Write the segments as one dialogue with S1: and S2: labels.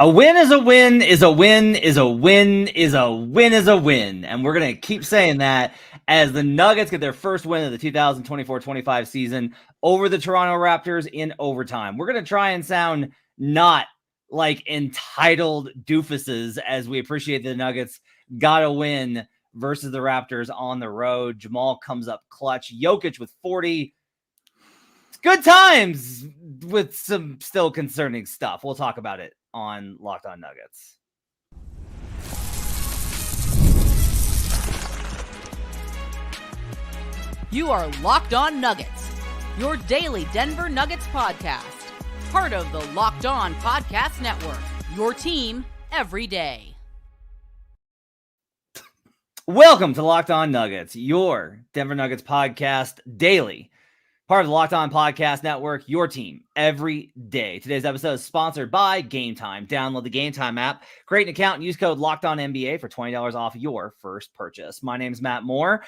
S1: A win is a win is a win is a win is a win is a win. And we're going to keep saying that as the Nuggets get their first win of the 2024-25 season over the Toronto Raptors in overtime. We're going to try and sound not like entitled doofuses as we appreciate the Nuggets got a win versus the Raptors on the road. Jamal comes up clutch. Jokic with 40. Good times with some still concerning stuff. We'll talk about it on Locked On Nuggets.
S2: You are Locked On Nuggets, your daily Denver Nuggets podcast. Part of the Locked On Podcast Network, your team every day.
S1: Welcome to Locked On Nuggets, your Denver Nuggets podcast daily. Part of the Locked On Podcast Network, your team every day. Today's episode is sponsored by Game Time. Download the Game Time app, create an account, and use code LOCKEDONNBA for $20 off your first purchase. My name is Matt Moore,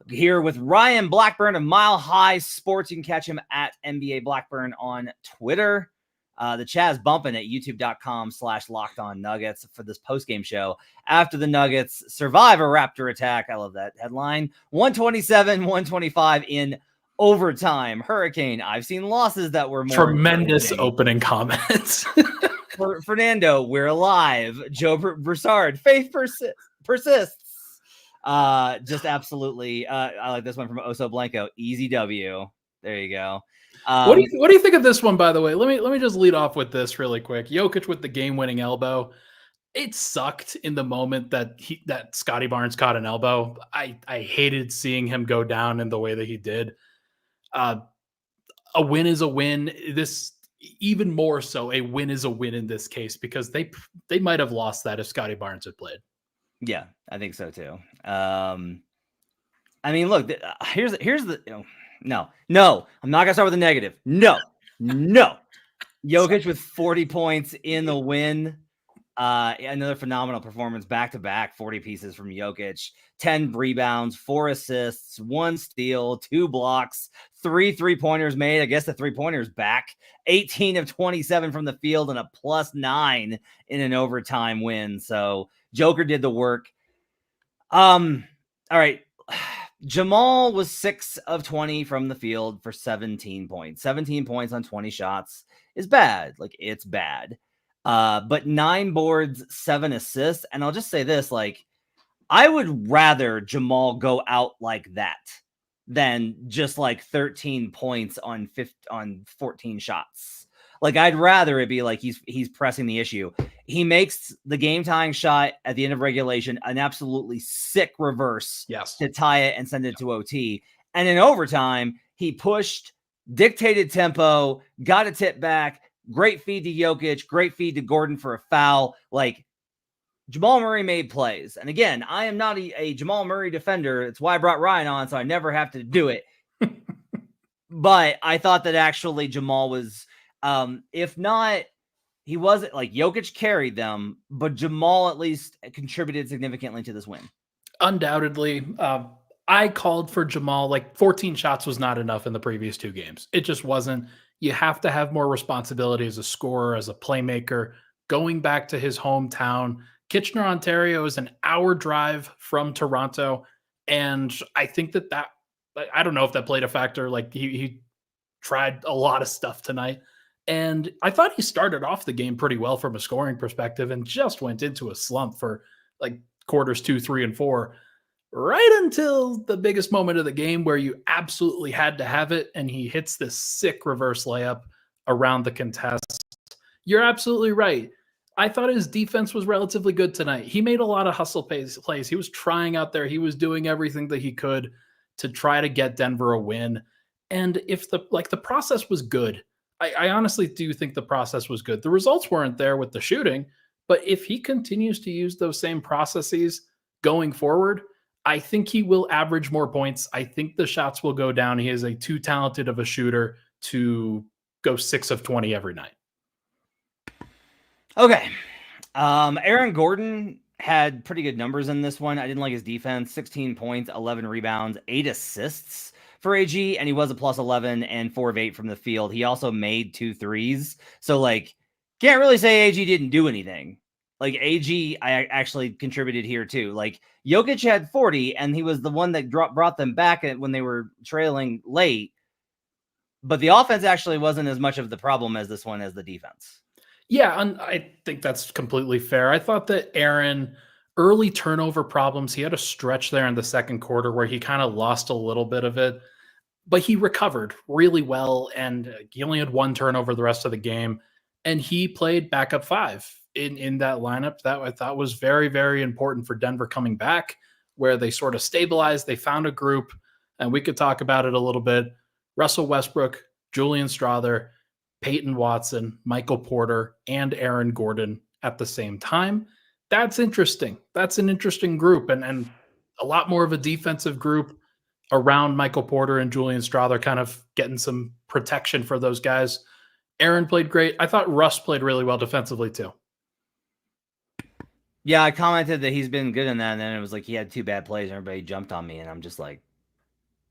S1: here with Ryan Blackburn of Mile High Sports. You can catch him at NBA Blackburn on Twitter. The chat's bumping at youtube.com/LockedOnNuggets for this post-game show after the Nuggets survive a Raptor attack. I love that headline. 127-125 in overtime. Hurricane. I've seen losses that were more
S3: tremendous opening comments.
S1: Fernando, we're alive. Joe Broussard, faith persists. Just absolutely. I like this one from Oso Blanco. Easy W. There you go.
S3: What do you think of this one, by the way? Let me just lead off with this really quick. Jokic with the game-winning elbow. It sucked in the moment that Scotty Barnes caught an elbow. I hated seeing him go down in the way that he did. A win is a win. This even more so, a win is a win in this case because they might have lost that if Scotty Barnes had played.
S1: Yeah, I think so too. I mean, look, here's the no, I'm not gonna start with a negative. No. Jokic with 40 points in the win. Another phenomenal performance, back-to-back 40 pieces from Jokic, 10 rebounds, 4 assists, 1 steal, 2 blocks, 3 3-pointers made. I guess the 3-pointers back, 18 of 27 from the field and a +9 in an overtime win. So Joker did the work. All right. Jamal was 6 of 20 from the field for 17 points. 17 points on 20 shots is bad. Like, it's bad. But 9 boards, 7 assists. And I'll just say this, like, I would rather Jamal go out like that than just like 13 points on 14 shots. Like, I'd rather it be like he's pressing the issue. He makes the game-tying shot at the end of regulation, an absolutely sick reverse to tie it and send it to OT. And in overtime, he pushed, dictated tempo, got a tip back, great feed to Jokic, great feed to Gordon for a foul. Like, Jamal Murray made plays. And again, I am not a Jamal Murray defender. It's why I brought Ryan on, so I never have to do it. But I thought that actually Jamal was, if not, he wasn't like Jokic carried them, but Jamal at least contributed significantly to this win.
S3: Undoubtedly. I called for Jamal, like 14 shots was not enough in the previous 2 games. It just wasn't. You have to have more responsibility as a scorer, as a playmaker. Going back to his hometown, Kitchener, Ontario is an hour drive from Toronto. And I think that I don't know if that played a factor. Like he tried a lot of stuff tonight. And I thought he started off the game pretty well from a scoring perspective and just went into a slump for like quarters 2, 3, and 4. Right until the biggest moment of the game where you absolutely had to have it, and he hits this sick reverse layup around the contest. You're absolutely right. I thought his defense was relatively good tonight. He made a lot of hustle plays. He was trying out there. He was doing everything that he could to try to get Denver a win. And if the process was good, I honestly do think the process was good. The results weren't there with the shooting, but if he continues to use those same processes going forward, I think he will average more points. I think the shots will go down. He is too talented of a shooter to go 6 of 20 every night.
S1: Okay. Aaron Gordon had pretty good numbers in this one. I didn't like his defense. 16 points, 11 rebounds, 8 assists for AG, and he was a +11 and 4 of 8 from the field. He also made 2 threes. So, like, can't really say AG didn't do anything. Like AG, I actually contributed here too. Like Jokic had 40, and he was the one that brought them back when they were trailing late. But the offense actually wasn't as much of the problem as this one as the defense.
S3: Yeah, and I think that's completely fair. I thought that Aaron, early turnover problems, he had a stretch there in the second quarter where he kind of lost a little bit of it, but he recovered really well, and he only had one turnover the rest of the game, and he played backup 5 in that lineup. That I thought was very, very important for Denver coming back, where they sort of stabilized. They found a group, and we could talk about it a little bit. Russell Westbrook, Julian Strawther, Peyton Watson, Michael Porter, and Aaron Gordon at the same time. That's interesting. That's an interesting group, and a lot more of a defensive group around Michael Porter and Julian Strawther, kind of getting some protection for those guys. Aaron played great. I thought Russ played really well defensively too.
S1: Yeah, I commented that he's been good in that, and then it was like he had 2 bad plays, and everybody jumped on me, and I'm just like,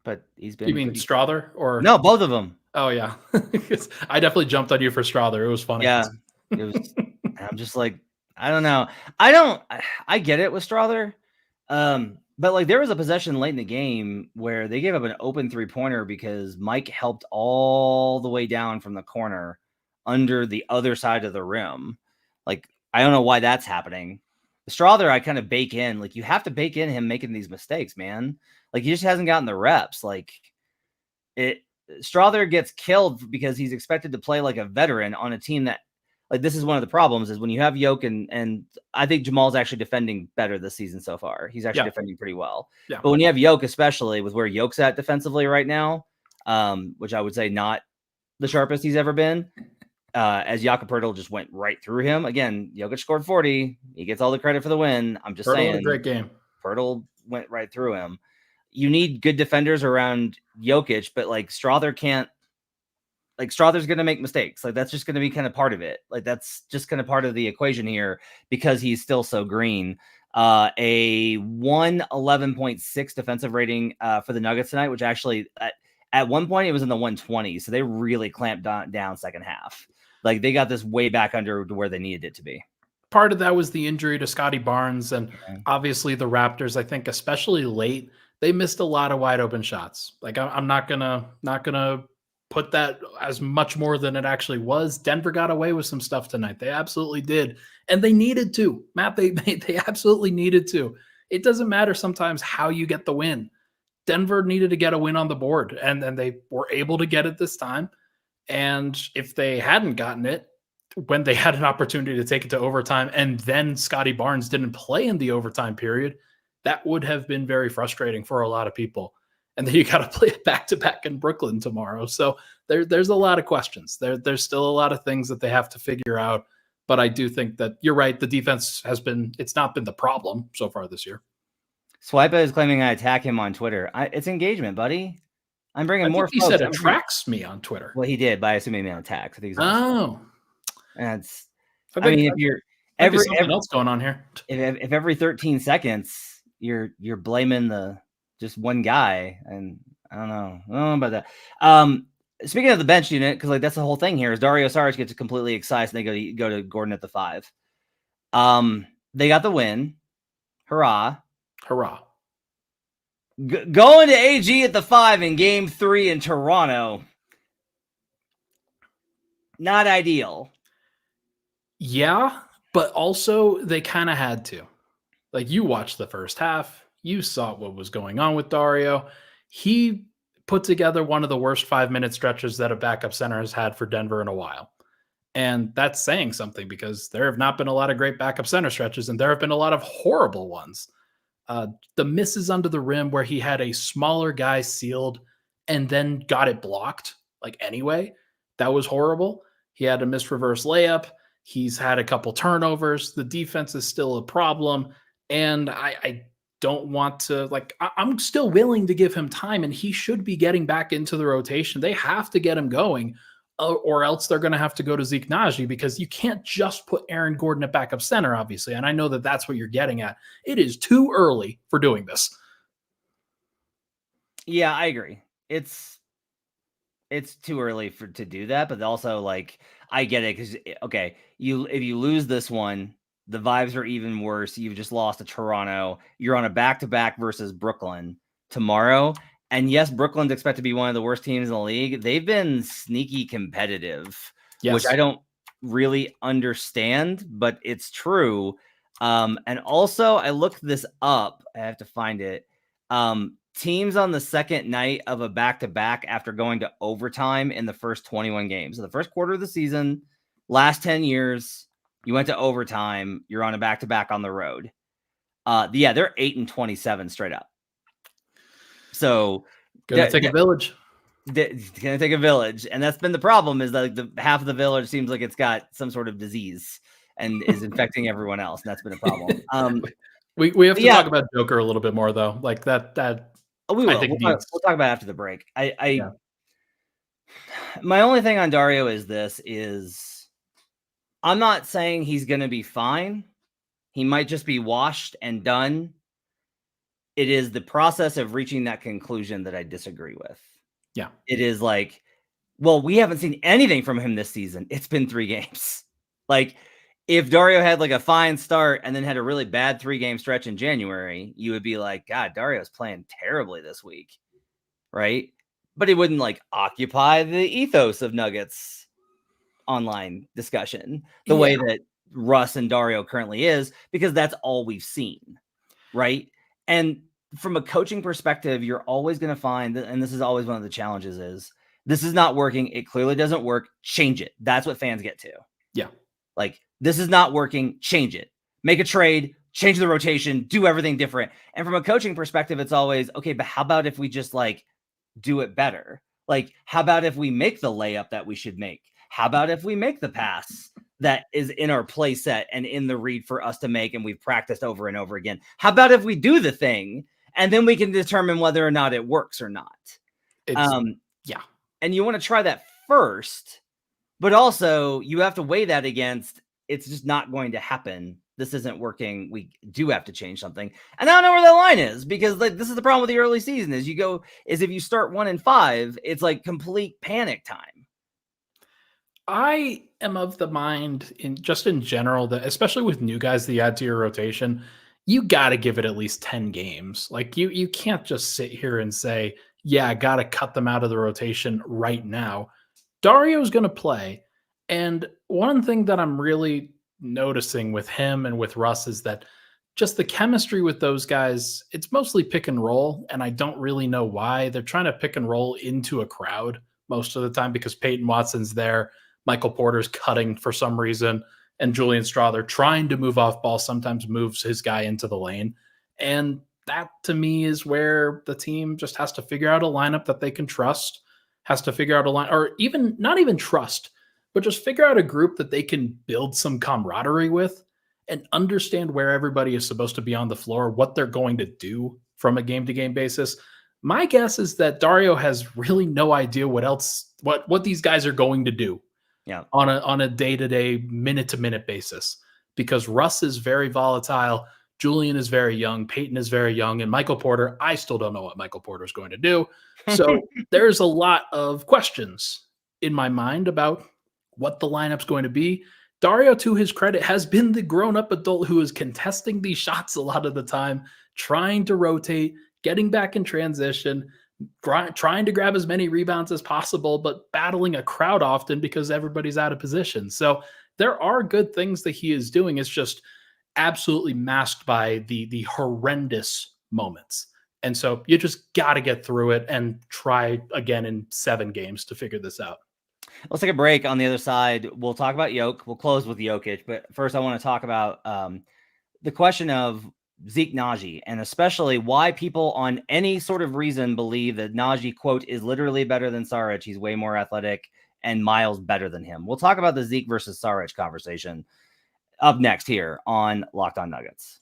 S1: but he's been.
S3: You mean Strawther or
S1: no? Both of them.
S3: Oh yeah, I definitely jumped on you for Strawther. It was funny.
S1: Yeah, it was. I'm just like, I don't know. I get it with Strawther, but like there was a possession late in the game where they gave up an open 3-pointer because Mike helped all the way down from the corner under the other side of the rim. Like I don't know why that's happening. Strawther, I kind of bake in. Like you have to bake in him making these mistakes, man. Like he just hasn't gotten the reps. Like Strawther gets killed because he's expected to play like a veteran on a team that, like, this is one of the problems is when you have Yoke and I think Jamal's actually defending better this season so far. He's actually defending pretty well. Yeah. But when you have Yoke, especially with where Yoke's at defensively right now, which I would say not the sharpest he's ever been, as Jakob Poeltl just went right through him. Again, Jokic scored 40. He gets all the credit for the win. I'm just saying.
S3: Had a great game.
S1: Poeltl went right through him. You need good defenders around Jokic, but like Strawther can't. Like Strawther's going to make mistakes. Like that's just going to be kind of part of it. Like that's just kind of part of the equation here because he's still so green. A 111.6 defensive rating for the Nuggets tonight, which actually at one point it was in the 120s. So they really clamped down second half. Like they got this way back under to where they needed it to be.
S3: Part of that was the injury to Scotty Barnes and obviously the Raptors. I think especially late, they missed a lot of wide open shots. Like I'm not gonna put that as much more than it actually was. Denver got away with some stuff tonight. They absolutely did. And they needed to. Matt, they absolutely needed to. It doesn't matter sometimes how you get the win. Denver needed to get a win on the board, and they were able to get it this time. And if they hadn't gotten it, when they had an opportunity to take it to overtime, and then Scotty Barnes didn't play in the overtime period, that would have been very frustrating for a lot of people. And then you got to play it back-to-back in Brooklyn tomorrow. So there's a lot of questions. There's still a lot of things that they have to figure out. But I do think that you're right. The defense it's not been the problem so far this year.
S1: Swipa is claiming I attack him on Twitter. It's engagement, buddy. I'm bringing more.
S3: He said attracts me on Twitter.
S1: Well, he did, but I assume he meant attacks. I think
S3: that's.
S1: I mean, if you're
S3: something else going on here.
S1: If every 13 seconds you're blaming just one guy, and I don't know about that. Speaking of the bench unit, because like that's the whole thing here is Dario Saric gets completely excited and they go to Gordon at the 5. They got the win. Hurrah. Going to AG at the 5 in game 3 in Toronto. Not ideal.
S3: Yeah, but also they kind of had to. Like you watched the first half. You saw what was going on with Dario. He put together one of the worst 5-minute stretches that a backup center has had for Denver in a while. And that's saying something because there have not been a lot of great backup center stretches, and there have been a lot of horrible ones. The misses under the rim where he had a smaller guy sealed and then got it blocked, like anyway, that was horrible. He had a missed reverse layup. He's had a couple turnovers. The defense is still a problem. And I don't want to, I'm still willing to give him time, and he should be getting back into the rotation. They have to get him going, or else they're going to have to go to Zeke Nnaji, because you can't just put Aaron Gordon at backup center, obviously. And I know that that's what you're getting at. It is too early for doing this.
S1: Yeah, I agree. It's too early to do that, but also I get it because if you lose this one, the vibes are even worse. You've just lost to Toronto. You're on a back-to-back versus Brooklyn tomorrow. And yes, Brooklyn's expected to be one of the worst teams in the league. They've been sneaky competitive, which I don't really understand, but it's true. And also, I looked this up. I have to find it. Teams on the second night of a back-to-back after going to overtime in the first 21 games. So the first quarter of the season, last 10 years, you went to overtime. You're on a back-to-back on the road. They're 8-27 straight up. So
S3: gonna take a village.
S1: It's gonna take a village, and that's been the problem. Is that the half of the village seems like it's got some sort of disease and is infecting everyone else, and that's been a problem.
S3: We have to talk about Joker a little bit more though. Like that.
S1: We will. We'll talk about it after the break. My only thing on Dario is I'm not saying he's going to be fine. He might just be washed and done. It is the process of reaching that conclusion that I disagree with.
S3: Yeah.
S1: It is like, well, we haven't seen anything from him this season. It's been 3 games. Like, if Dario had like a fine start and then had a really bad 3-game stretch in January, you would be like, God, Dario's playing terribly this week. Right. But he wouldn't like occupy the ethos of Nuggets online discussion the way that Russ and Dario currently is, because that's all we've seen. Right. And from a coaching perspective, you're always going to find that, and this is always one of the challenges, is this is not working. It clearly doesn't work. Change it. That's what fans get to.
S3: Yeah.
S1: Like, this is not working. Change it. Make a trade, change the rotation, do everything different. And from a coaching perspective, it's always, okay, but how about if we just like do it better? Like, how about if we make the layup that we should make? How about if we make the pass that is in our play set and in the read for us to make, and we've practiced over and over again? How about if we do the thing and then we can determine whether or not it works or not? And you want to try that first, but also you have to weigh that against, it's just not going to happen. This isn't working. We do have to change something. And I don't know where that line is, because like, this is the problem with the early season is if you start 1-5, it's like complete panic time.
S3: I am of the mind in general that, especially with new guys that you add to your rotation, you got to give it at least 10 games. Like you can't just sit here and say, yeah, I got to cut them out of the rotation right now. Dario's going to play. And one thing that I'm really noticing with him and with Russ is that just the chemistry with those guys, it's mostly pick and roll. And I don't really know why. They're trying to pick and roll into a crowd most of the time because Peyton Watson's there. Michael Porter's cutting for some reason. And Julian Straw, they're trying to move off ball, sometimes moves his guy into the lane. And that to me is where the team just has to figure out a lineup that they can trust, has to figure out a line, or even not even trust, but just figure out a group that they can build some camaraderie with and understand where everybody is supposed to be on the floor, what they're going to do from a game-to-game basis. My guess is that Dario has really no idea what these guys are going to do on a day-to-day, minute-to-minute basis, because Russ is very volatile, Julian is very young, Peyton is very young, and Michael Porter, I still don't know what Michael Porter is going to do. So there's a lot of questions in my mind about what the lineup's going to be. Dario, to his credit, has been the grown-up adult who is contesting these shots a lot of the time, trying to rotate, getting back in transition, trying to grab as many rebounds as possible, but battling a crowd often because everybody's out of position. So there are good things that he is doing. It's just absolutely masked by the horrendous moments. And so you just got to get through it and try again in 7 games to figure this out.
S1: Let's take a break. On the other side, we'll talk about We'll close with Jokic, but first I want to talk about the question of Zeke Nnaji, and especially why people on any sort of reason believe that Nnaji, quote, is literally better than Saric. He's way more athletic and miles better than him. We'll talk about the Zeke versus Saric conversation up next here on Locked On Nuggets.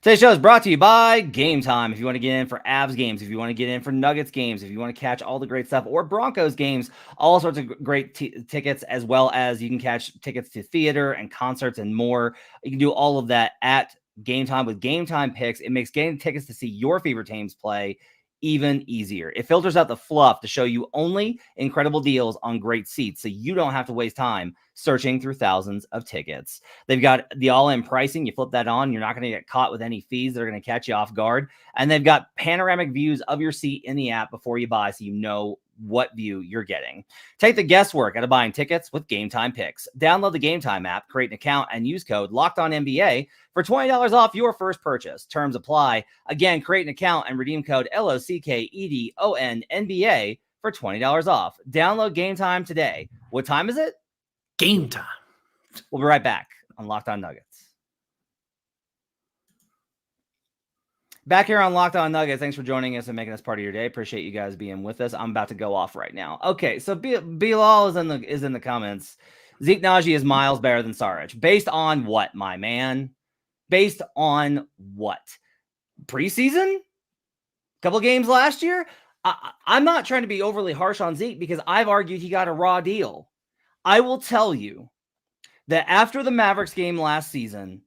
S1: Today's show is brought to you by Game Time. If you want to get in for Avs games, if you want to get in for Nuggets games, if you want to catch all the great stuff, or Broncos games, all sorts of great tickets, as well as you can catch tickets to theater and concerts and more. You can do all of that at Game Time with Game Time picks. It makes getting tickets to see your favorite teams play even easier. It filters out the fluff to show you only incredible deals on great seats, so you don't have to waste time searching through thousands of tickets. They've got the all-in pricing. You flip that on, you're not going to get caught with any fees that are going to catch you off guard. And they've got panoramic views of your seat in the app before you buy, so you know what view you're getting. Take the guesswork out of buying tickets with Game Time Picks. Download the Game Time app, create an account, and use code LOCKEDONNBA for $20 off your first purchase. Terms apply. Again, create an account and redeem code LOCKEDONNBA for $20 off. Download Game Time today. What time is it?
S3: Game time.
S1: We'll be right back on Locked On Nuggets. Back here on Locked On Nuggets. Thanks for joining us and making us part of your day. Appreciate you guys being with us. I'm about to go off right now. Okay, so Bilal is in the comments. Zeke Nnaji is miles better than Saric. Based on what, my man? Based on what? Preseason? Couple games last year? I'm not trying to be overly harsh on Zeke because I've argued he got a raw deal. I will tell you that after the Mavericks game last season,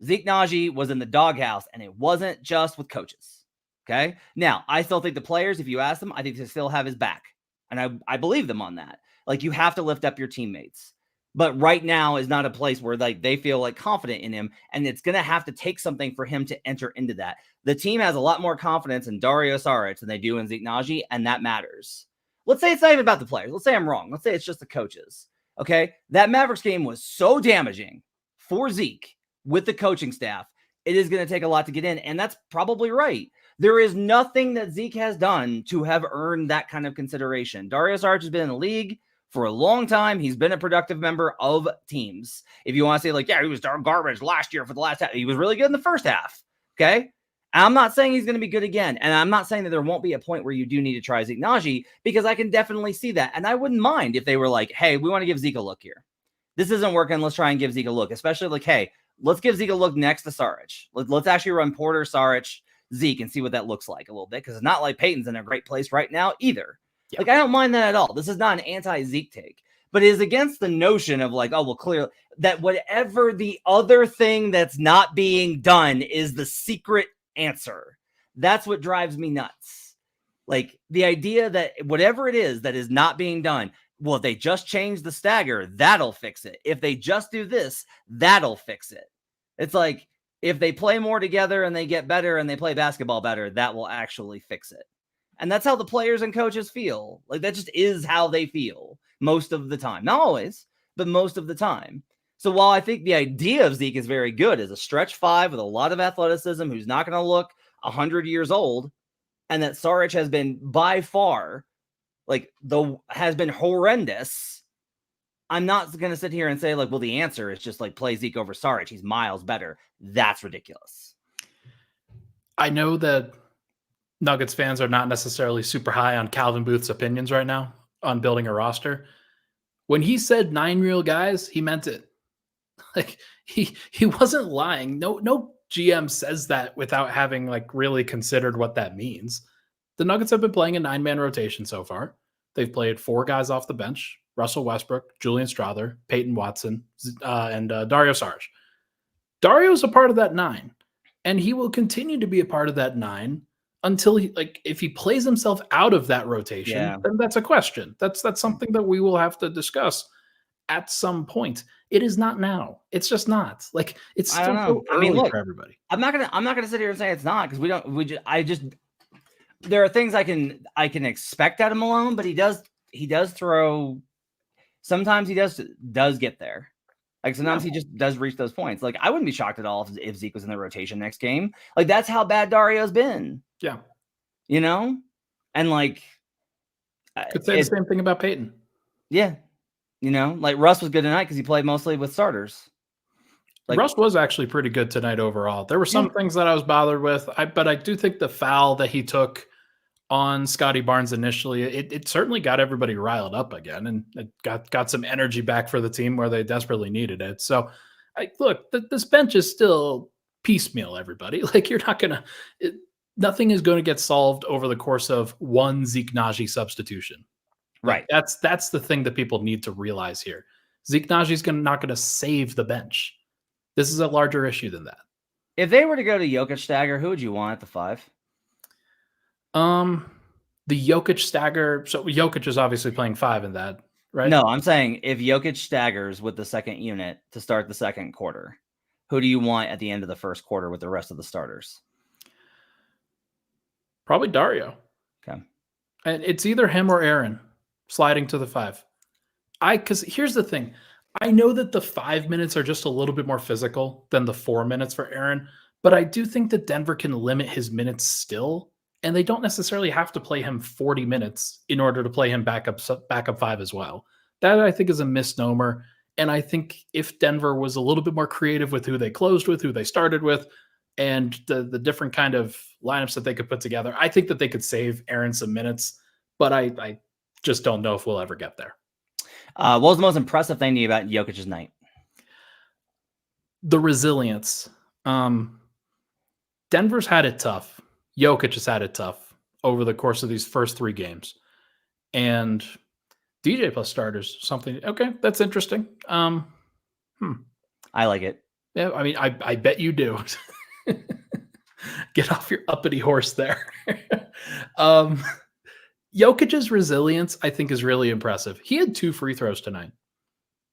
S1: Zeke Nnaji was in the doghouse, and it wasn't just with coaches. Okay. Now, I still think the players, if you ask them, I think they still have his back. And I believe them on that. Like, you have to lift up your teammates. But right now is not a place where they feel like confident in him. And it's going to have to take something for him to enter into that. The team has a lot more confidence in Dario Saric than they do in Zeke Nnaji, and that matters. Let's say it's not even about the players. Let's say I'm wrong. Let's say it's just the coaches. Okay. That Mavericks game was so damaging for Zeke with the coaching staff. It is going to take a lot to get in. And that's probably right. There is nothing that Zeke has done to have earned that kind of consideration. Dario Saric has been in the league for a long time. He's been a productive member of teams. If you want to say like, yeah, he was garbage last year for the last half. He was really good in the first half. Okay. I'm not saying he's going to be good again. And I'm not saying that there won't be a point where you do need to try Zeke Nnaji, because I can definitely see that. And I wouldn't mind if they were like, hey, we want to give Zeke a look here. This isn't working. Let's try and give Zeke a look, especially like, hey, let's give Zeke a look next to Saric. Let's actually run Porter, Saric, Zeke, and see what that looks like a little bit, because it's not like Peyton's in a great place right now either. Yeah. Like, I don't mind that at all. This is not an anti-Zeke take, but it is against the notion of like, oh, well, clearly that whatever the other thing that's not being done is the secret answer. That's what drives me nuts. Like, the idea that whatever it is that is not being done, well, if they just change the stagger, that'll fix it. If they just do this, that'll fix it. It's like, if they play more together and they get better and they play basketball better, that will actually fix it. And that's how the players and coaches feel. Like, that just is how they feel most of the time. Not always, but most of the time. So while I think the idea of Zeke is very good as a stretch five with a lot of athleticism, who's not going to look 100 years old, and that Saric has been by far has been horrendous. I'm not going to sit here and say like, well, the answer is just like play Zeke over Saric. He's miles better. That's ridiculous.
S3: I know that Nuggets fans are not necessarily super high on Calvin Booth's opinions right now on building a roster. When he said 9 real guys, he meant it. Like, he wasn't lying. No GM says that without having like really considered what that means. The Nuggets have been playing a 9-man rotation so far. They've played 4 guys off the bench: Russell Westbrook, Julian Strawther, Peyton Watson, and Dario Saric. Dario's a part of that 9, and he will continue to be a part of that 9 until if he plays himself out of that rotation, then that's a question. That's something that we will have to discuss at some point. It is not now. It's just not. Like, it's still so early for everybody.
S1: I'm not gonna sit here and say it's not, because there are things I can expect out of Malone, but he does throw. Sometimes he does get there. Like, sometimes he just does reach those points. Like, I wouldn't be shocked at all if Zeke was in the rotation next game. Like, that's how bad Dario's been.
S3: Yeah.
S1: You know? And like,
S3: could say the same thing about Peyton.
S1: Yeah. You know, like Russ was good tonight because he played mostly with starters.
S3: Like, Russ was actually pretty good tonight overall. There were some things that I was bothered with, but I do think the foul that he took on Scotty Barnes initially, it certainly got everybody riled up again, and it got some energy back for the team where they desperately needed it. So, look, this bench is still piecemeal, everybody. Like, you're not going to nothing is going to get solved over the course of one Zeke Nnaji substitution.
S1: Right.
S3: Like, that's the thing that people need to realize here. Zeke Nnaji is not going to save the bench. This is a larger issue than that.
S1: If they were to go to Jokic stagger, who would you want at the 5?
S3: The Jokic stagger. So Jokic is obviously playing 5 in that, right?
S1: No, I'm saying if Jokic staggers with the second unit to start the second quarter, who do you want at the end of the first quarter with the rest of the starters?
S3: Probably Dario.
S1: Okay.
S3: And it's either him or Aaron sliding to the 5. Because here's the thing. I know that the 5 minutes are just a little bit more physical than the 4 minutes for Aaron, but I do think that Denver can limit his minutes still, and they don't necessarily have to play him 40 minutes in order to play him backup 5 as well. That I think is a misnomer. And I think if Denver was a little bit more creative with who they closed with, who they started with, and the different kind of lineups that they could put together, I think that they could save Aaron some minutes, but I just don't know if we'll ever get there.
S1: What was the most impressive thing to you about Jokic's night?
S3: The resilience. Denver's had it tough. Jokic has had it tough over the course of these first 3 games. And DJ plus starters, something. Okay, that's interesting.
S1: I like it.
S3: Yeah, I mean, I bet you do. Get off your uppity horse there. Jokic's resilience, I think, is really impressive. He had 2 free throws tonight.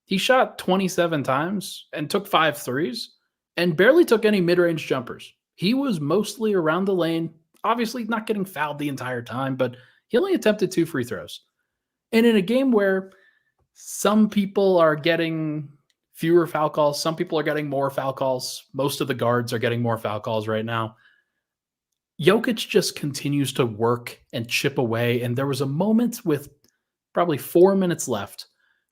S3: He shot 27 times and took 5 threes and barely took any mid-range jumpers. He was mostly around the lane, obviously not getting fouled the entire time, but he only attempted 2 free throws. And in a game where some people are getting fewer foul calls, some people are getting more foul calls, most of the guards are getting more foul calls right now, Jokic just continues to work and chip away. And there was a moment with probably 4 minutes left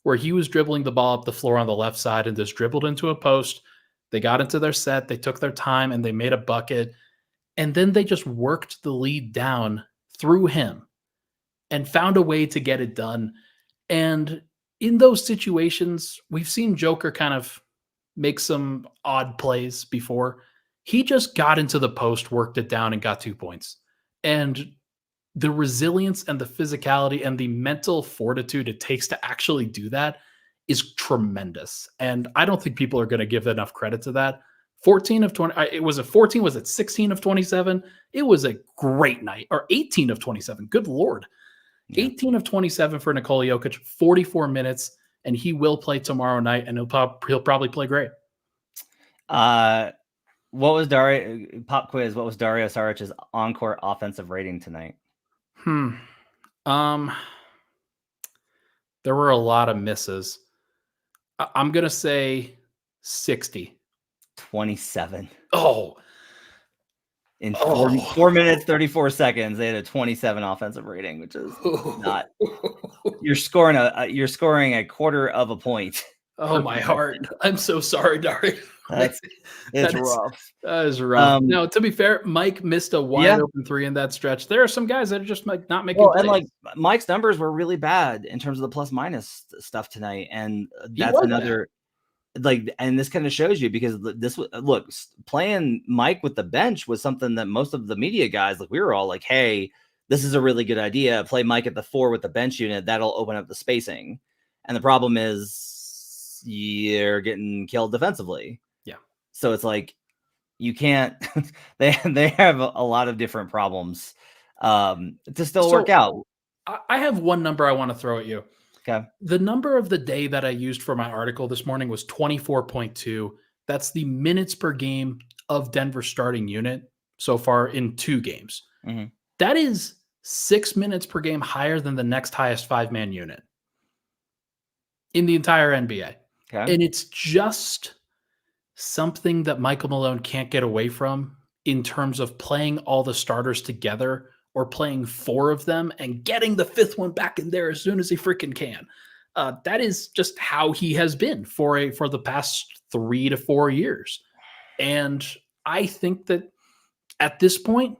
S3: where he was dribbling the ball up the floor on the left side and just dribbled into a post. They got into their set, they took their time, and they made a bucket. And then they just worked the lead down through him and found a way to get it done. And in those situations, we've seen Joker kind of make some odd plays before. He just got into the post, worked it down, and got 2 points. And the resilience and the physicality and the mental fortitude it takes to actually do that is tremendous. And I don't think people are going to give enough credit to that. 14 of 20, it was a 14, was it 16 of 27? It was a great night. Or 18 of 27, good Lord. Yeah. 18 of 27 for Nikola Jokic, 44 minutes, and he will play tomorrow night, and he'll probably play great.
S1: What was Dario, pop quiz, what was Dario Saric's on-court offensive rating tonight?
S3: There were a lot of misses. I'm going to say 60.
S1: 27.
S3: Oh.
S1: In 4 minutes, 34 seconds, they had a 27 offensive rating, which is not. You're scoring a quarter of a point.
S3: Oh, my heart. I'm so sorry, Dario.
S1: It's rough.
S3: That is rough. No, to be fair, Mike missed a wide open 3 in that stretch. There are some guys that are just not making plays.
S1: And like Mike's numbers were really bad in terms of the plus minus stuff tonight, and that's another and this kind of shows you, because playing Mike with the bench was something that most of the media guys, we were all like, hey, this is a really good idea. Play Mike at the 4 with the bench unit. That'll open up the spacing. And the problem is you're getting killed defensively. Yeah. So it's like, you can't, they have a lot of different problems to still work out.
S3: I have one number I want to throw at you.
S1: Okay.
S3: The number of the day that I used for my article this morning was 24.2. That's the minutes per game of Denver's starting unit so far in 2 games. Mm-hmm. That is 6 minutes per game higher than the next highest 5-man unit in the entire NBA. Okay. And it's just something that Michael Malone can't get away from in terms of playing all the starters together, or playing 4 of them and getting the 5th one back in there as soon as he freaking can. That is just how he has been for the past 3 to 4 years. And I think that at this point,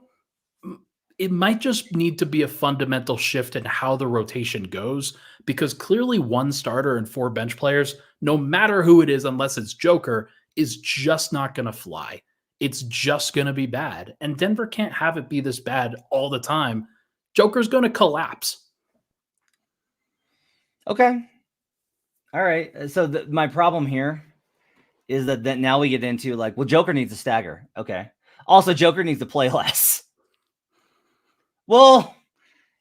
S3: it might just need to be a fundamental shift in how the rotation goes, because clearly 1 starter and 4 bench players, no matter who it is, unless it's Joker, is just not going to fly. It's just going to be bad. And Denver can't have it be this bad all the time. Joker's going to collapse.
S1: Okay. All right. So my problem here is that now we get into Joker needs to stagger. Okay. Also, Joker needs to play less. Well,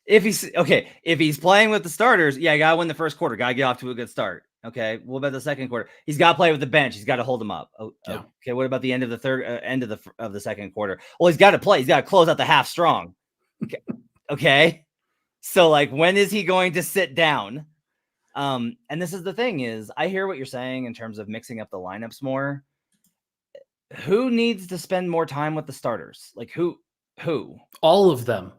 S1: if he's playing with the starters, yeah, you gotta win the first quarter. Gotta get off to a good start. Okay, what about the second quarter? He's got to play with the bench. He's got to hold them up.
S3: Yeah.
S1: Okay, what about the end of the end of the second quarter? Well, he's got to play. He's got to close out the half strong. Okay. So, like, when is he going to sit down? And this is the thing is, I hear what you're saying in terms of mixing up the lineups more. Who needs to spend more time with the starters? Like, who?
S3: All of them.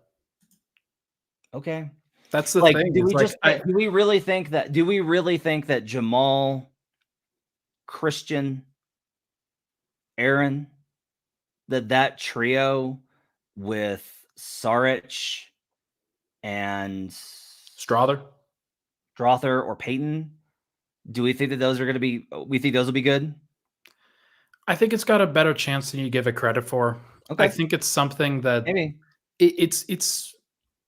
S1: Okay.
S3: That's the
S1: like,
S3: thing.
S1: Do
S3: It's
S1: we really think that Jamal, Christian, Aaron, that trio with Saric and
S3: Strother
S1: or Peyton, do we think that those are going to be? We think those will be good.
S3: I think it's got a better chance than you give it credit for.
S1: Okay.
S3: I think it's something that
S1: Maybe
S3: it's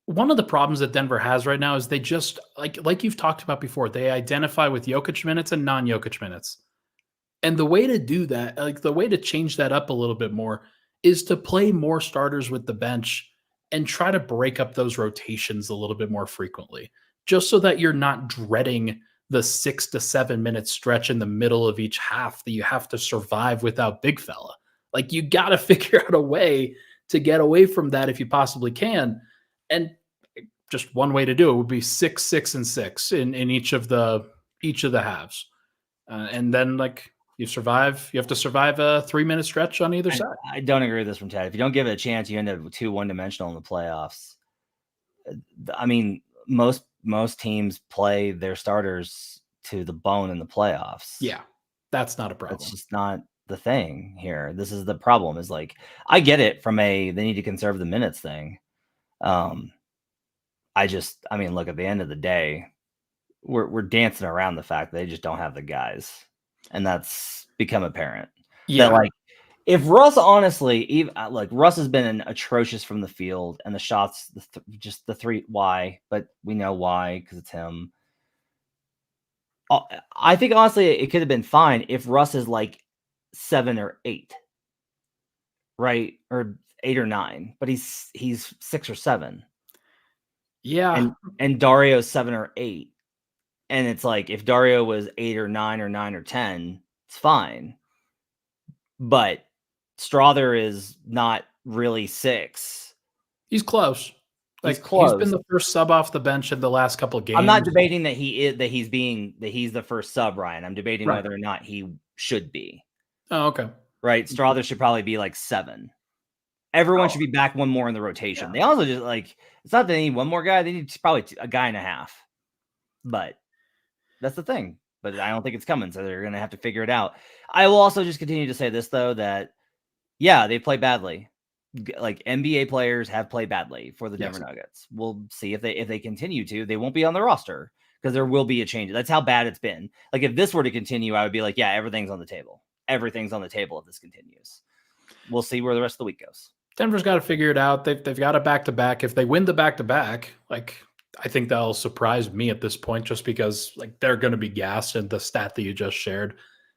S3: one of the problems that Denver has right now is they just like you've talked about before, they identify with Jokic minutes and non-Jokic minutes. And the way to do that, like the way to change that up a little bit more is to play more starters with the bench and try to break up those rotations a little bit more frequently, just so that you're not dreading the 6 to 7 minute stretch in the middle of each half that you have to survive without big fella. Like you got to figure out a way to get away from that if you possibly can. And just one way to do it would be 6, 6, and 6 in each of the halves. And then like you have to survive a 3-minute stretch on either side.
S1: I don't agree with this from Ted. If you don't give it a chance, you end up too one-dimensional in the playoffs. I mean, most teams play their starters to the bone in the playoffs.
S3: Yeah, that's not a problem.
S1: That's just not the thing here. This is the problem. Is like I get it from they need to conserve the minutes thing. I mean, look, at the end of the day, we're dancing around the fact that they just don't have the guys, and that's become apparent.
S3: Yeah,
S1: that, like if Russ, honestly, even like Russ has been atrocious from the field, and the shots, just the three. Why? But we know why, because it's him. I think honestly, it could have been fine if Russ is like 7 or 8, right, or 8 or 9, but he's 6 or 7.
S3: Yeah,
S1: and Dario's 7 or 8, and it's like if Dario was 8 or 9 or 9 or 10, it's fine. But Strother is not really 6.
S3: He's close.
S1: He's close.
S3: He's been the first sub off the bench in the last couple of games.
S1: I'm not debating that he's the first sub, Ryan. I'm debating whether or not he should be.
S3: Oh, okay.
S1: Right. Strother should probably be like 7. Everyone should be back one more in the rotation. Yeah. They also just it's not that they need one more guy. They need probably a guy and a half. But that's the thing. But I don't think it's coming. So they're going to have to figure it out. I will also just continue to say this, though, that, yeah, they play badly. Like NBA players have played badly for the Denver Nuggets. We'll see if they continue to. They won't be on the roster because there will be a change. That's how bad it's been. Like if this were to continue, I would be like, yeah, everything's on the table. Everything's on the table if this continues. We'll see where the rest of the week goes.
S3: Denver's got to figure it out. They've got a back-to-back. If they win the back-to-back, I think that'll surprise me at this point just because they're going to be gassed. And the stat that you just shared,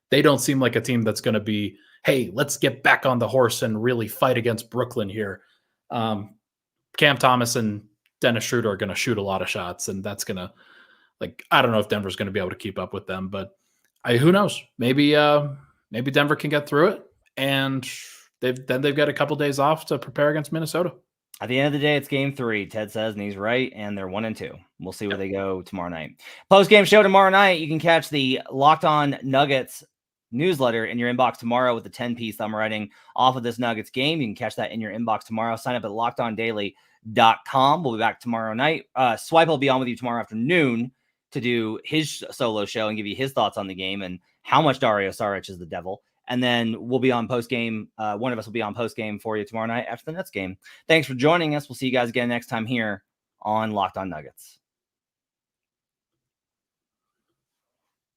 S3: they don't seem like a team that's going to be, hey, let's get back on the horse and really fight against Brooklyn here. Cam Thomas and Dennis Schroeder are going to shoot a lot of shots, and that's going to, I don't know if Denver's going to be able to keep up with them, but who knows? Maybe Denver can get through it, and they've got a couple days off to prepare against Minnesota.
S1: At the end of the day, it's game 3, Ted says, and he's right, and they're 1-2. We'll see where they go tomorrow night. Post-game show tomorrow night. You can catch the Locked On Nuggets newsletter in your inbox tomorrow with the 10-piece I'm writing off of this Nuggets game. You can catch that in your inbox tomorrow. Sign up at lockedondaily.com. We'll be back tomorrow night. Swipe will be on with you tomorrow afternoon to do his solo show and give you his thoughts on the game and how much Dario Saric is the devil. And then we'll be on post-game. One of us will be on post-game for you tomorrow night after the Nets game. Thanks for joining us. We'll see you guys again next time here on Locked On Nuggets.